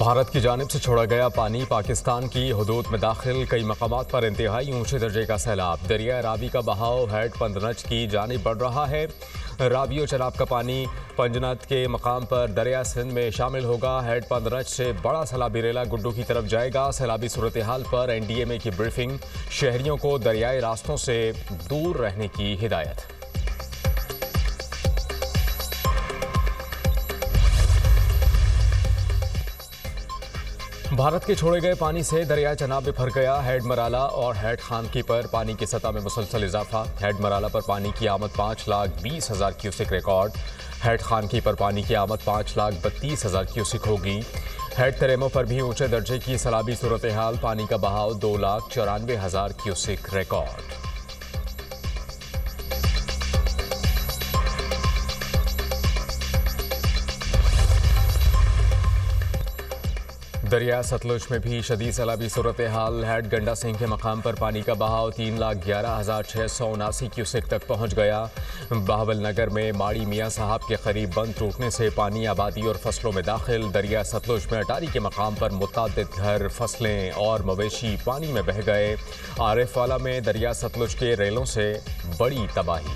भारत की जानिब से छोड़ा गया पानी पाकिस्तान की हदूद में दाखिल, कई मकामात पर इंतहाई ऊंचे दर्जे का सैलाब। दरिया रावी का बहाव हेड पंजनच की जानिब बढ़ रहा है। रावी और चनाब का पानी पंजनत के मकाम पर दरिया सिंध में शामिल होगा। हेड पंजनच से बड़ा सैलाबी रेला गुड्डू की तरफ जाएगा। सैलाबी सूरत हाल पर NDMA की ब्रीफिंग, शहरियों को दरियाई रास्तों से दूर रहने की हिदायत। भारत के छोड़े गए पानी से दरिया चनाब में भर गया। हेड मराला और हेड खानकी पर पानी की सतह में मुसलसल इजाफा। हेड मराला पर पानी की आमद 5,20,000 क्यूसिक रिकॉर्ड। हेड खानकी पर पानी की आमद 5,32,000 क्यूसिक होगी। हेड तरेमो पर भी ऊंचे दर्जे की सैलाबी सूरत हाल, पानी का बहाव 2,94,000 क्यूसिक रिकॉर्ड। दरिया सतलुज में भी शदीद सैलाबी सूरत हाल। हेड गंडा सिंह के मकाम पर पानी का बहाव 3,11,679 क्यूसेक तक पहुंच गया। बहावल नगर में माड़ी मियाँ साहब के करीब बंद टूटने से पानी आबादी और फसलों में दाखिल। दरिया सतलुज में अटारी के मकाम पर मुतअद्दिद घर, फसलें और मवेशी पानी में बह गए। आरिफ वाला में दरिया सतलुज के रेलों से बड़ी तबाही।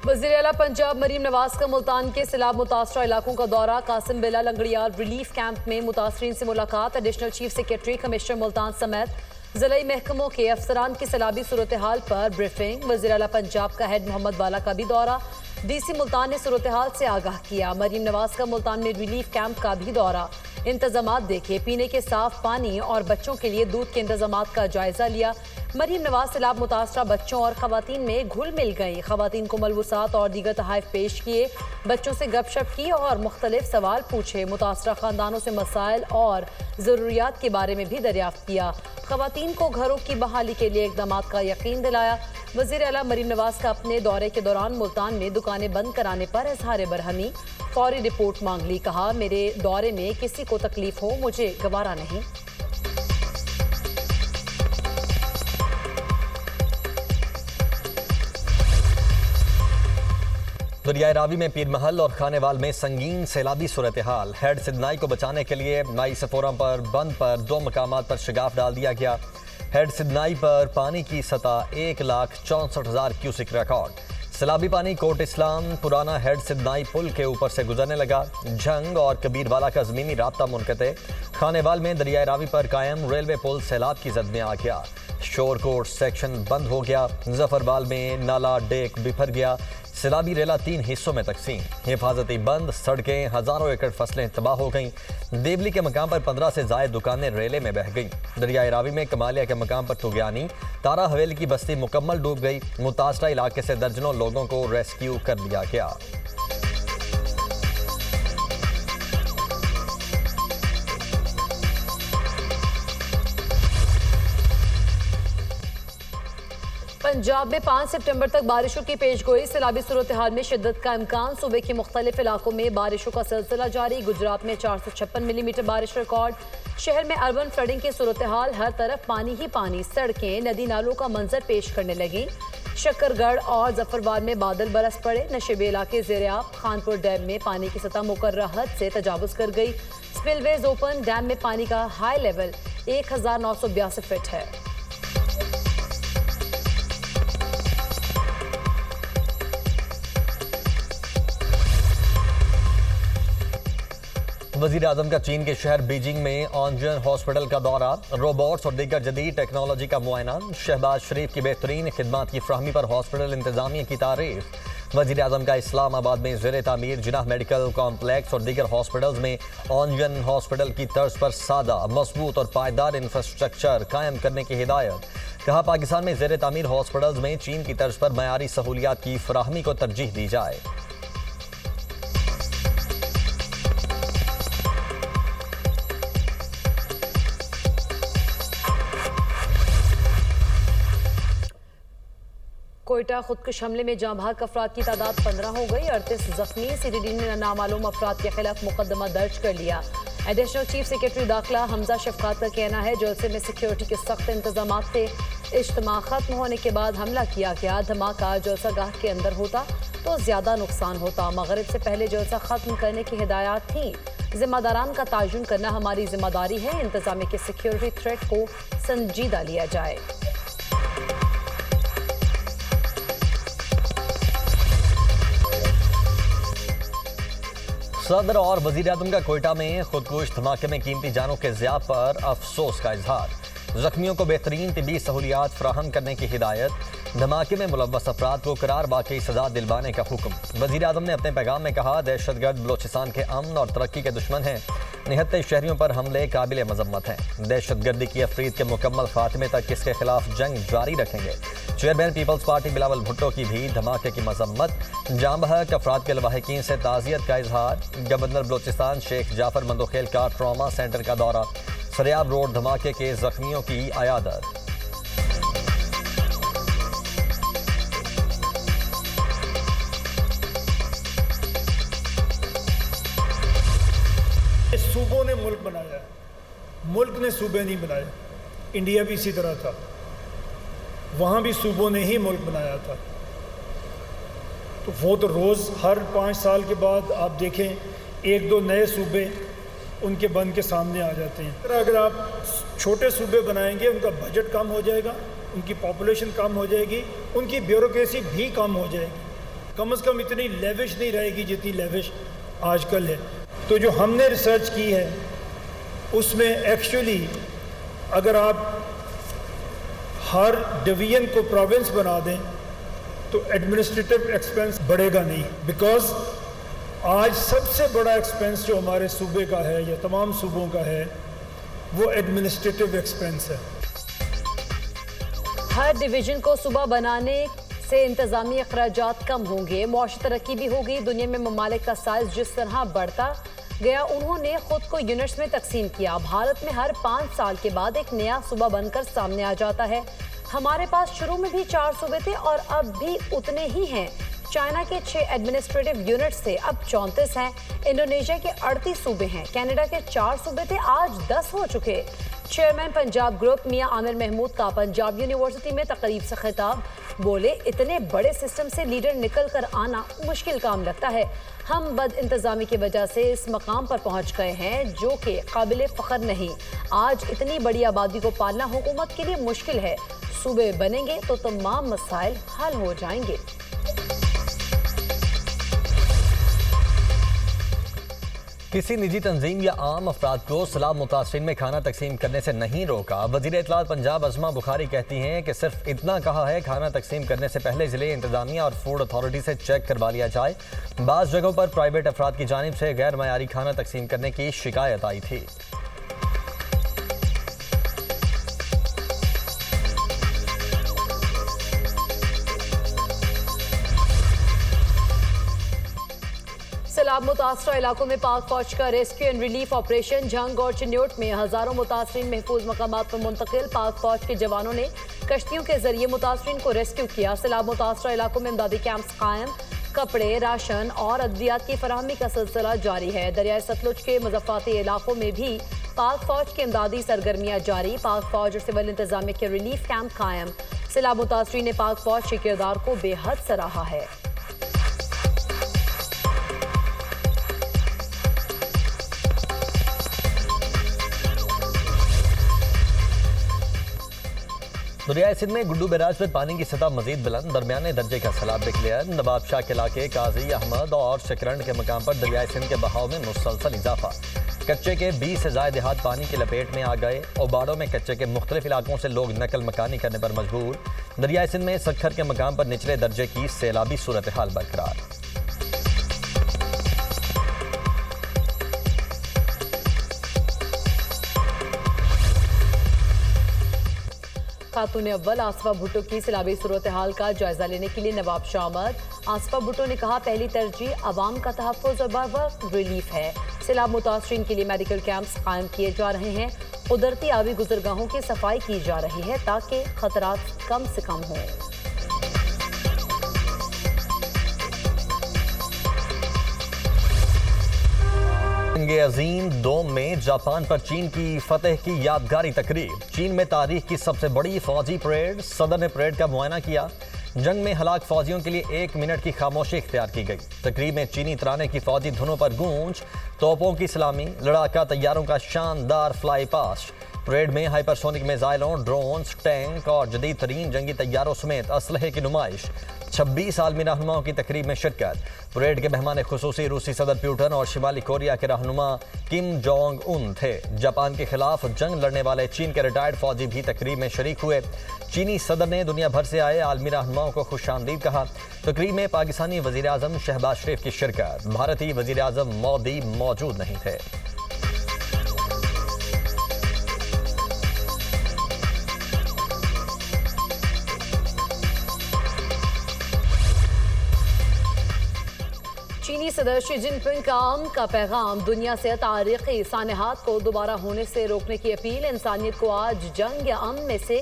वज़ीर आला पंजाब मरीम नवाज का मुल्तान के सैलाब मुतासरा इलाकों का दौरा। कासिम बिला लंगड़ियाल रिलीफ कैंप में मुतासरीन से मुलाकात। Additional chief secretary commissioner Multan समेत ज़िले महकमों के अफसरान की सैलाबी सूरत हाल पर ब्रीफिंग। वज़ीर आला पंजाब का हेड मोहम्मद वाला का भी दौरा। DC मुल्तान ने सूरत हाल से आगाह किया। मरीम नवाज का मुल्तान में रिलीफ कैंप का भी दौरा। इंतजामात देखे, पीने के साफ पानी और बच्चों के लिए दूध के इंतजामात का जायजा लिया। मरीम नवाज सैलाब मुतासरा बच्चों और खवातीन में घुल मिल गई। खवातीन को मलबूसात और दीगर तोहफे पेश किए, बच्चों से गपशप की और मुख्तलिफ सवाल पूछे। मुतासरा खानदानों से मसाइल और ज़रूरियात के बारे में भी दरियाफ्त किया। खवातीन को घरों की बहाली के लिए इक़दाम का यकीन दिलाया। वज़ीर आला मरीम नवाज का अपने दौरे के दौरान मुल्तान में दुकानें बंद कराने पर इजहार बरहमी, फौरी रिपोर्ट मांग ली। कहा, मेरे दौरे में किसी को तकलीफ हो मुझे गवारा नहीं। दरियाई रावी में पीरमहल और खानेवाल में संगीन सैलाबी सूरत हाल। हेड सिदनाई को बचाने के लिए नाई सफोरम पर बंद पर 2 मकामात पर शिगाफ डाल दिया गया। हेड सिदनाई पर पानी की सतह 1,64,000 क्यूसिक रिकॉर्ड। सैलाबी पानी कोट इस्लाम पुराना हेड सिदनाई पुल के ऊपर से गुजरने लगा। झंग और कबीरवाला का ज़मीनी राब्ता मुनक़ते। खानेवाल में दरियाई रावी पर कायम रेलवे पुल सैलाब की जद में आ गया। शोरकोट सेक्शन बंद हो गया। जफरवाल में नाला डेक बिफर गया। सैलाबी रेला 3 हिस्सों में तकसीम। हिफाजती बंद, सड़कें, हज़ारों एकड़ फसलें तबाह हो गईं। देवली के मकाम पर 15 से ज़ायद दुकानें रेले में बह गईं। दरियाई रावी में कमालिया के मकाम पर तुगयानी तारा हवेली की बस्ती मुकम्मल डूब गई। मुतासरा इलाके से दर्जनों लोगों को रेस्क्यू कर लिया गया। पंजाब में 5 सितंबर तक बारिशों की पेशगोई। सैलाबी सूरत हाल में शिद्दत का इम्कान। सूबे के मुख्तलिफ इलाकों में बारिशों का सिलसिला जारी। गुजरात में 456 मिलीमीटर बारिश रिकॉर्ड। शहर में अर्बन फ्लडिंग की सूरत हाल, हर तरफ पानी ही पानी। सड़कें नदी नालों का मंजर पेश करने लगी। शकरगढ़ और जफरवाल में बादल बरस पड़े। नशेबे इलाके ज़ेर-ए-आब। खानपुर डैम में पानी की सतह मुकर्रर हद से तजावुज़ कर गई। स्पिलवेज ओपन डैम में पानी का हाई लेवल 1,982 फीट है। वज़ीर आज़म का चीन के शहर बीजिंग में ऑनजन हॉस्पिटल का दौरा। रोबोट्स और दीगर जदीद टेक्नोलॉजी का मुआयना। शहबाज शरीफ की बेहतरीन खिदमात की फ्राहमी पर हॉस्पिटल इंतजामिया की तारीफ। वज़ीर आज़म का इस्लामाबाद में ज़ेर तामीर जिनाह मेडिकल कॉम्प्लेक्स और दीगर हॉस्पिटल्स में ऑनजन हॉस्पिटल की तर्ज पर सादा, मजबूत और पायदार इंफ्रास्ट्रक्चर कायम करने की हिदायत। कहा, पाकिस्तान में ज़ेर तामीर हॉस्पिटल्स में चीन की तर्ज पर मयारी सहूलियात की फ्राहमी को तरजीह दी जाए। कोयटा खुदकुश हमले में जाँ भाग अफराद की तादाद 15 हो गई। 38 जख्मी। CDD ने नामालूम अफराद के खिलाफ मुकदमा दर्ज कर लिया। एडिशनल चीफ सेक्रेटरी दाखिला हमजा शफकात का कहना है जलसे में सिक्योरिटी के सख्त इंतजाम थे। इज्तिमा खत्म होने के बाद हमला किया गया। धमाका जलसागाह के अंदर होता तो ज्यादा नुकसान होता। मगरिब से पहले जलसा खत्म करने की हिदायत थी। जिम्मेदारान का तायुन करना हमारी जिम्मेदारी है। इंतजामिया के सिक्योरिटी थ्रेट को संजीदा लिया जाए। सदर और वजीर आजम का कोयटा में खुदकुश धमाके में कीमती जानों के ज़िया पर अफसोस का इजहार। जख्मियों को बेहतरीन तिबी सहूलियात फराहम करने की हिदायत। धमाके में मुलव्वस अफराद को करार वाकई सजा दिलवाने का हुक्म। वजीर आजम ने अपने पैगाम में कहा, दहशतगर्द बलोचिस्तान के अमन और तरक्की के दुश्मन हैं। निहत्ते शहरियों पर हमले काबिल मजम्मत हैं। दहशतगर्दी की अफरीद के मुकम्मल खात्मे तक इसके खिलाफ जंग जारी रखेंगे। चेयरमैन पीपल्स पार्टी बिलावल भुट्टो की भी धमाके की मजम्मत। जाम बहक अफराद के लवाहिकीन से ताज़ियत का इजहार। गवर्नर बलोचिस्तान शेख जाफर मंदोखेल का ट्रॉमा सेंटर का दौरा। सरियाब रोड धमाके के जख्मियों की अयादत। सूबों ने मुल्क बनाया, मुल्क ने सूबे नहीं बनाए। इंडिया भी इसी तरह था, वहाँ भी सूबों ने ही मुल्क बनाया था। तो वो तो रोज़ हर 5 साल के बाद आप देखें 1-2 नए सूबे उनके बन के सामने आ जाते हैं। अगर आप छोटे सूबे बनाएंगे उनका बजट कम हो जाएगा, उनकी पॉपुलेशन कम हो जाएगी, उनकी ब्यूरोक्रेसी भी कम हो जाएगी। कम से कम इतनी लेविश नहीं रहेगी जितनी लेविश आजकल है। तो जो हमने रिसर्च की है उसमें एक्चुअली अगर आप हर डिवीजन को प्रोविंस बना दें तो एडमिनिस्ट्रेटिव एक्सपेंस बढ़ेगा नहीं। बिकॉज आज सबसे बड़ा एक्सपेंस जो हमारे सूबे का है या तमाम सूबों का है वो एडमिनिस्ट्रेटिव एक्सपेंस है। हर डिवीजन को सूबा बनाने से इंतजामी अखराजात कम होंगे, मुआशी तरक्की भी होगी। दुनिया में ममालिक का साइज जिस तरह बढ़ता गया उन्होंने खुद को यूनिट्स में तकसीम किया। भारत में हर 5 साल के बाद एक नया सूबा बनकर सामने आ जाता है। हमारे पास शुरू में भी 4 सूबे थे और अब भी उतने ही हैं। चाइना के 6 एडमिनिस्ट्रेटिव यूनिट से अब 34 हैं। इंडोनेशिया के 38 सूबे हैं। कनाडा के 4 सूबे थे, आज 10 हो चुके। चेयरमैन पंजाब ग्रुप मियां आमिर महमूद का पंजाब यूनिवर्सिटी में तकरीब से खिताब। बोले, इतने बड़े सिस्टम से लीडर निकल कर आना मुश्किल काम लगता है। हम बद इंतजामी की वजह से इस मकाम पर पहुंच गए हैं जो कि काबिल फ़ख्र नहीं। आज इतनी बड़ी आबादी को पालना हुकूमत के लिए मुश्किल है। सूबे बनेंगे तो तमाम मसाइल हल हो जाएंगे। किसी निजी तंजीम या आम अफराद को सैलाब मुतासरीन में खाना तकसीम करने से नहीं रोका। वज़ीर इत्तलात पंजाब अज़मा बुखारी कहती हैं कि सिर्फ इतना कहा है खाना तकसीम करने से पहले ज़िले इंतजामिया और फूड अथॉरिटी से चेक करवा लिया जाए। बाज़ जगहों पर प्राइवेट अफराद की जानिब से गैर मयारी खाना तकसीम करने की शिकायत आई थी। सैलाब मुतासरा इलाकों में पाक फौज का rescue and relief operation. Jhang और चिन्योट में हजारों मुतासरीन महफूज मकामात पर मुंतकिल। पाक फौज के जवानों ने कश्तियों के जरिए मुतासरीन को रेस्क्यू किया। सैलाब मुतासरा इलाकों में इमदादी कैंप्स कायम। कपड़े, राशन और अद्वियात की फराहमी का सिलसिला जारी है। दरियाए सतलुज के मुज़फ़्फ़ाती इलाकों में भी पाक फौज की इमदादी सरगर्मियाँ जारी। पाक फौज और सिविल इंतजामिया के रिलीफ कैंप कायम। सैलाब मुतासरीन ने पाक फौज के किरदार को बेहद सराहा है। दरियाए सिंध में गुड्डू बैराज में पानी की सतह मजीद बुलंद। दरमियाने दर्जे का सैलाब डिक्लेयर। नवाब शाह के इलाके काजी अहमद और शकरंड के मकाम पर दरियाए सिंध के बहाव में मुसलसल इजाफा। कच्चे के 20 से ज़ायद देहात पानी की लपेट में आ गए। ओबाड़ों में कच्चे के मुख्तलिफ इलाकों से लोग नकल मकानी करने पर मजबूर। दरियाए सिंध में सखर के मकाम पर निचले दर्जे की सैलाबी सूरत हाल बरकरार। खातून अव्वल आसफा भुट्टो की सैलाबी सूरत हाल का जायजा लेने के लिए नवाब शाह आमद। आसफा भुट्टो ने कहा, पहली तरजीह आवाम का तहफ़्फ़ुज़ और बर-वक्त रिलीफ है। सैलाब मुतासरीन के लिए मेडिकल कैंप्स कायम किए जा रहे हैं। कुदरती आबी गुजरगाहों की सफाई की जा रही है ताकि खतरात कम से कम हों। जंग अजीम दोम में जापान पर चीन की फतेह की यादगारी तकरीब। चीन में तारीख की सबसे बड़ी फौजी परेड। सदर ने परेड का मुआयना किया। जंग में हलाक फौजियों के लिए 1 मिनट की खामोशी इख्तियार की गई। तकरीब में चीनी तराने की फौजी धुनों पर गूंज, तोपों की सलामी, लड़ाका तैयारों का शानदार फ्लाई पास्ट। परेड में हाइपरसोनिक मिसाइलों, ड्रोन्स, टैंक और जदीद तरीन जंगी तैयारों समेत असलहे की नुमाइश। 26 आलमी रहनुमाओं की तकरीब में शिरकत। परेड के मेहमान खुसूसी रूसी सदर पुतिन और शिमाली कोरिया के रहनुमा किम जोंग उन थे। जापान के खिलाफ जंग लड़ने वाले चीन के रिटायर्ड फौजी भी तकरीब में शरीक हुए। चीनी सदर ने दुनिया भर से आए आलमी रहनुमाओं को खुशामदीद कहा। तकरीब में पाकिस्तानी वजीर आजम शहबाज शरीफ की शिरकत। भारतीय वजीर आजम मोदी मौजूद नहीं थे। चीनी सदर शी जिनपिंग का अमन का पैगाम। दुनिया से तारीखी सानहात को दोबारा होने से रोकने की अपील। इंसानियत को आज जंग या अमन में से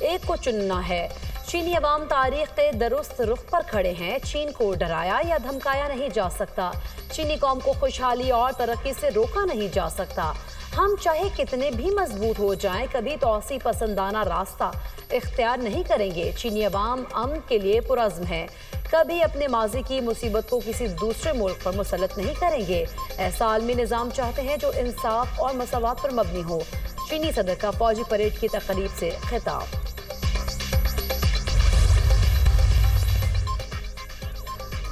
एक को चुनना है। चीनी अवाम तारीख के दुरुस्त रुख पर खड़े हैं। चीन को डराया या धमकाया नहीं जा सकता। चीनी कौम को खुशहाली और तरक्की से रोका नहीं जा सकता। हम चाहे कितने भी मजबूत हो जाएं, कभी तौसी पसंदाना रास्ता इख्तियार नहीं करेंगे। चीनी अवाम अमन के लिए पुरज़्म है। कभी अपने माजी की मुसीबत को किसी दूसरे मुल्क पर मुसल्लत नहीं करेंगे। ऐसा आलमी निज़ाम चाहते हैं जो इंसाफ और मसवात पर मबनी हो। चीनी सदर का फौजी परेड की तकरीब से खिताब।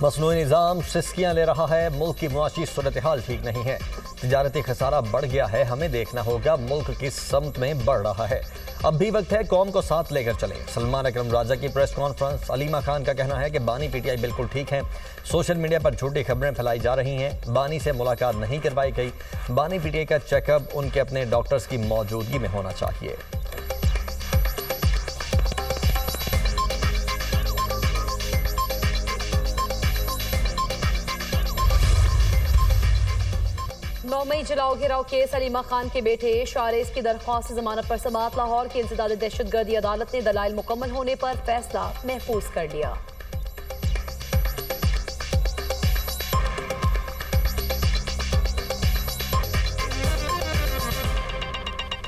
मसनूई निज़ाम सिस्कियाँ ले रहा है। मुल्क की मुआशी सूरत हाल ठीक नहीं है। तिजारती खसारा बढ़ गया है। हमें देखना होगा मुल्क किस समत में बढ़ रहा है। अब भी वक्त है कौम को साथ लेकर चलें। सलमान अकरम राजा की प्रेस कॉन्फ्रेंस। अलीमा खान का कहना है कि बानी पीटीआई बिल्कुल ठीक है। सोशल मीडिया पर झूठी खबरें फैलाई जा रही हैं। बानी से मुलाकात नहीं करवाई गई। बानी पीटीआई का चेकअप उनके अपने डॉक्टर्स की मौजूदगी में होना चाहिए। मई जलाओ घेराव केस। अलीमा खान के बेटे शारेस की दरख्वास्त से जमानत पर समाअत। लाहौर की इंसदाद दहशतगर्दी अदालत ने दलाइल मुकम्मल होने पर फैसला महफूज कर लिया।